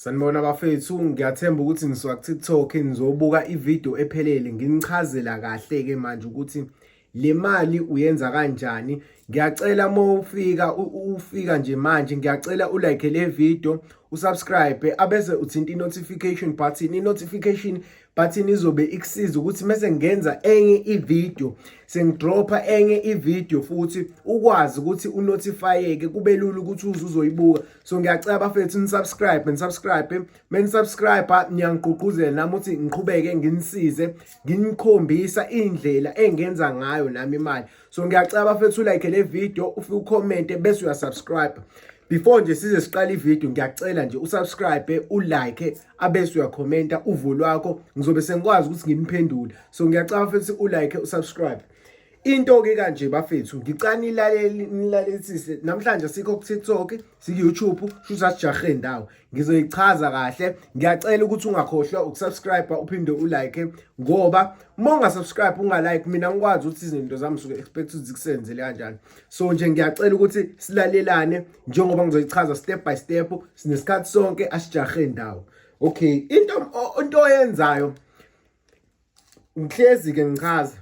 Sanibona bafethu, ngiyathemba ukuthi ngiswa ku-TikTok nizobuka ivideo ephelele nginichazela kahle ke manje ukuthi le mali uyenza kanjani. Ngiyacela ufika nje manje ngiyacela ulike le video, usubscribe abese uthinta i-notification button. I-notification button izobe ikusiza ukuthi mase ngenza enye ivideo, sengidropha enye ivideo futhi ukwazi ukuthi unotifyeke, kube lula ukuthi uzoyibuka. So ngiyacela bafethu nisubscribe, menisubscribe niyangigqugquzela nami ukuthi ngiqhubeke nginisize, nginikhombisa indlela engenza ngayo nami imali. So ngiyacela bafethu like le video, ufike ucommente bese uyasubscribe. Before nje size siqala ivideo ngiyacela nje usubscribe, ulike abese uyakhomenta uvo lwakho, ngizobe sengikwazi ukuthi nginiphendule. So ngiyacela bafethu ulike usubscribe. Into ke kanje bafethu, ngicela nilalelisise namhlanje sikho ku TikTok, siku YouTube, shuthi asijahe ndawo. Ngizoyichaza kahle. Ngiyacela ukuthi ungakhohlwa ukusubscribe uphinde ulike ngoba uma ungasubscribe ungalike mina ngikwazi ukuthi izinto zami suke expect ukuthi zikusenzele kanjani. So nje ngiyacela ukuthi silalelane njengoba ngizoyichaza step by step, sinesikhathi sonke asijahe ndawo. Okay, into oyenzayo ngihlezi ke ngichaza.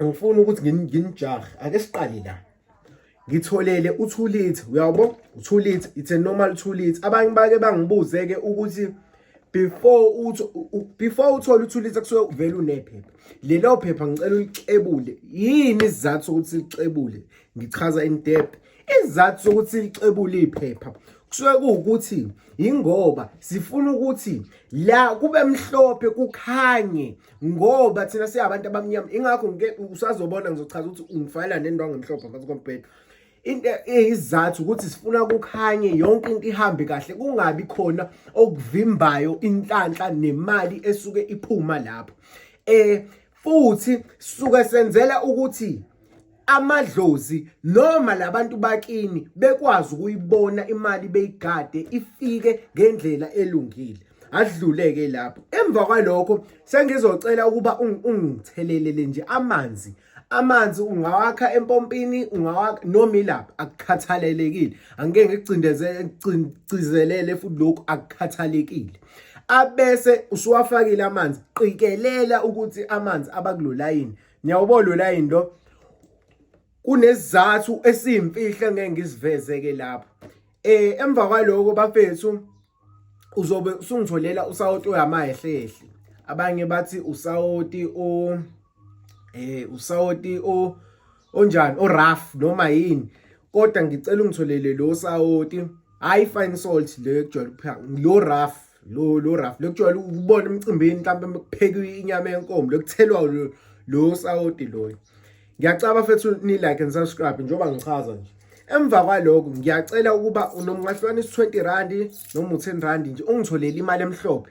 Ngifuna ukuthi nginijahe. Ake siqale la. Ngitholele u2 litre, uyabo? U2 litre, it's a normal 2 litre. Abanye bake bangibuze ke ukuthi before uthola u2 litre kusuke uvela unephepha. Lelo phepha ngicela ulicebule. Yini isizathu sokuthi licebule? Ngichaza in depth. Isizathu sokuthi licebule iphepha kusuke kuwukuthi ingoba sifuna ukuthi la kube mhlophe kukhanye, ngoba thina siyabantu abamnyama. Ingakho ngeke usazobona ngizochaza ukuthi ungifayela nendwangu emhlophe phansi kombhede. Into eyizathu ukuthi sifuna kukhanye, yonke into ihambe kahle, kungabi khona okuvimbayo inhlanhla nemali esuke iphuma lapho. Futhi suke senzela ukuthi amadlozi noma labantu bakini bekwazi ukuyibona imali beyigade ifike ngendlela elungile, adluleke lapho. Emva kwalokho sengizocela ukuba ungithelelele nje amanzi ungawakha empompini, ungawakha noma ilapha, akukhathalelekile. Angeke ngigcizelele futhi lokho akukhathalekile. Abese usuwafakile amanzi, qikelela ukuthi amanzi abakulolayini. Niyawubona lo layini lo kunesizathu esiyimfihlo ngeke ngiziveze ke lapha. Emva kwaloko bafethu uzobe usungitholela usawoti oyamahlehle. Abanye bathi usawoti onjani, rough noma yini. Kodwa ngicela ungitholele lo sawoti, hayi fine salt le kujwayele ukupheka, lo rough, lo rough le kujwayele ukubona emcimbini mhlawumbe kuphekwa inyama yenkomo, lokuthelwa lo sawoti loyo. Ngiyacela bafethu ni like and subscribe njengoba ngichaza nje. Emva kwaloko ngiyacela ukuba unomngahlwanisa 20 rand noma u10 rand nje ungitholele imali emhlophe.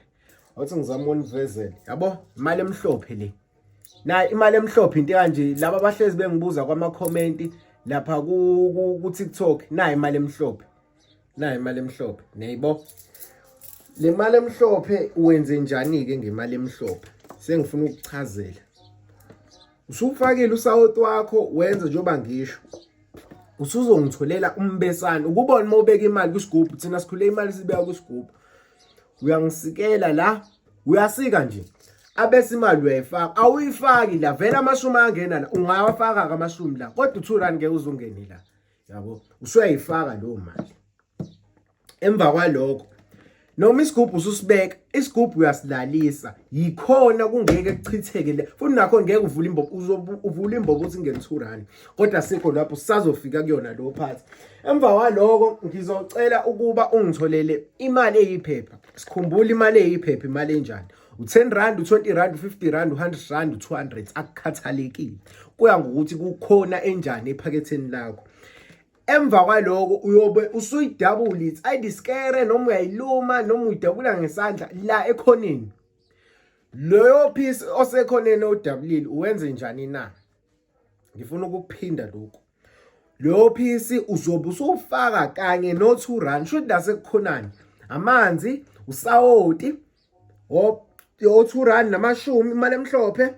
Awuthi ngizama ukunivezela, yabo? Imali emhlophe le. Na imali emhlophe into kanje, laba abahlezi bengibuza kwama comment lapha ku TikTok, na imali emhlophe. Na imali emhlophe, neyibo? Le mali emhlophe uwenze njani ke ngemali emhlophe? Sengifuna ukuchazela. Usufakile usawoti wakho wenza njengoba ngisho. Usuzongitholela umbesane ukubona uma ubeka imali kusigubhu, thina sikhule imali sibeka kusigubhu. Uyangisikela la, uyasika nje. Abese imali uyayifaka, awuyifaki la, vela amashumi angena la, ungawafaka kamashumi la, kodwa u2 rand ngeke uzongene la. Yabo? Usuyayifaka lo mali. Emva kwalokho noma isigubhu ususibeka, isigubhu uyasilalisa, yikhona kungeke kuchitheke le. Futhi nakho ngeke uvule imbobo, uvula imbobo uthi ngene 2 rand. Kodwa sikho lapho sisazofika kuyona lo phathi. Emva kwaloko ngizocela ukuba ungitholele imali eyiphepha. Sikhumbule imali eyiphepha imali enjani. U10 rand, u20 rand, u50 rand, u100 rand, u200, akukhathalekile. Kuya ngokuthi kukhona enjani ephaketheni lakho. Emva kwaloko uyobe usuyidouble it, ayidiskere noma uyayiluma noma uyidabula ngesandla la ekhoneni. Leyo piece osekhoneni odabulile uwenze njani na? Ngifuna ukuphinda lokho. Leyo piece uzobe usufaka kanye no2 rand, should lasekukhonani. Amanzi, usawoti, o2 rand namashumi imali emhlophe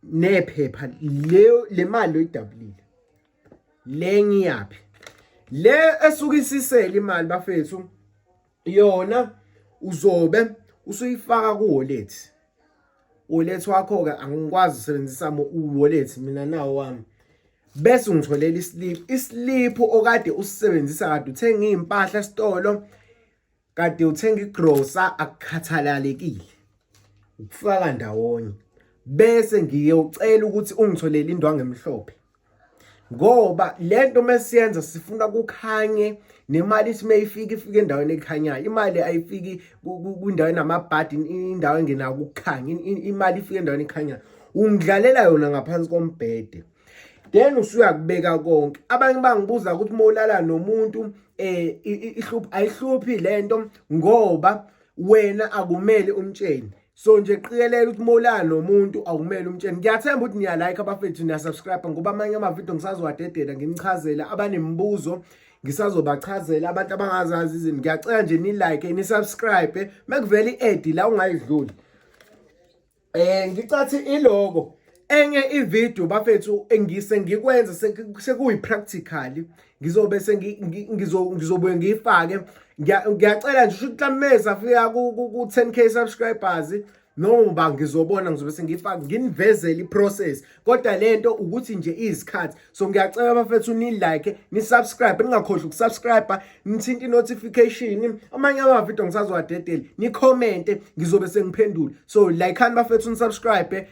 nephepha le mali oyidabulile. Le ngiyaphi? Le esukisisela imali bafethu yona uzobe usuyifaka ku-wallet. Wallet wakho-ke angikwazi usebenzisa u-wallet mina nawo wami. Bese ungitholela islip okade usisebenzisa kade uthenga impahla esitolo, kade uthenga igrocer, akukhathalalekile. Ukufaka ndawonye. Bese ngiyocela ukuthi ungitholele indwangu emhlophe. Ngoba lento mesiyenza sifuna kukhanye nemali ithi mayifika ifike endaweni ekhanyayo. Imali ayifiki kwindawo enamabhadi, indawo engenako ukukhanya. Imali ifika endaweni ekhanyayo. Ungidlalela yona ngaphansi kombhede. Then usuyakubeka konke. Abanye bangibuza ukuthi mawulala nomuntu ayihluphi lento ngoba wena akumele umtsheni. So nje qikelela ukuthi mawulala nomuntu akumele umtsheni. Ngiyathemba ukuthi niyalike abafethu, niya-subscribe ngoba amanye amavidiyo ngisazowadedela nginichazela abanemibuzo, ngisazobachazela abantu abangazazi izinto. Ngiyacela nje ni-like ni-subscribe mekuvela i-ad la ungayidluli. Ngicathi iloko enye ivideo bafethu engikwenza sekuyi-practical, ngizobuye ngiyifake. Ngiyacela nje ukuthi mhlawumbe afika ku 10K subscribers noma ngizobona ngizobe sengiyifaka nginivezele iprocess, kodwa lento ukuthi nje izikhathi. So ngiyacela abafethu ni-like ni-subscribe, ningakhohlwa ukusubscribe, nithinte i-notification. Amanye amavidiyo ngisazowadedela, ni-comment ngizobe sengiphendula. So like bafethu ni-subscribe.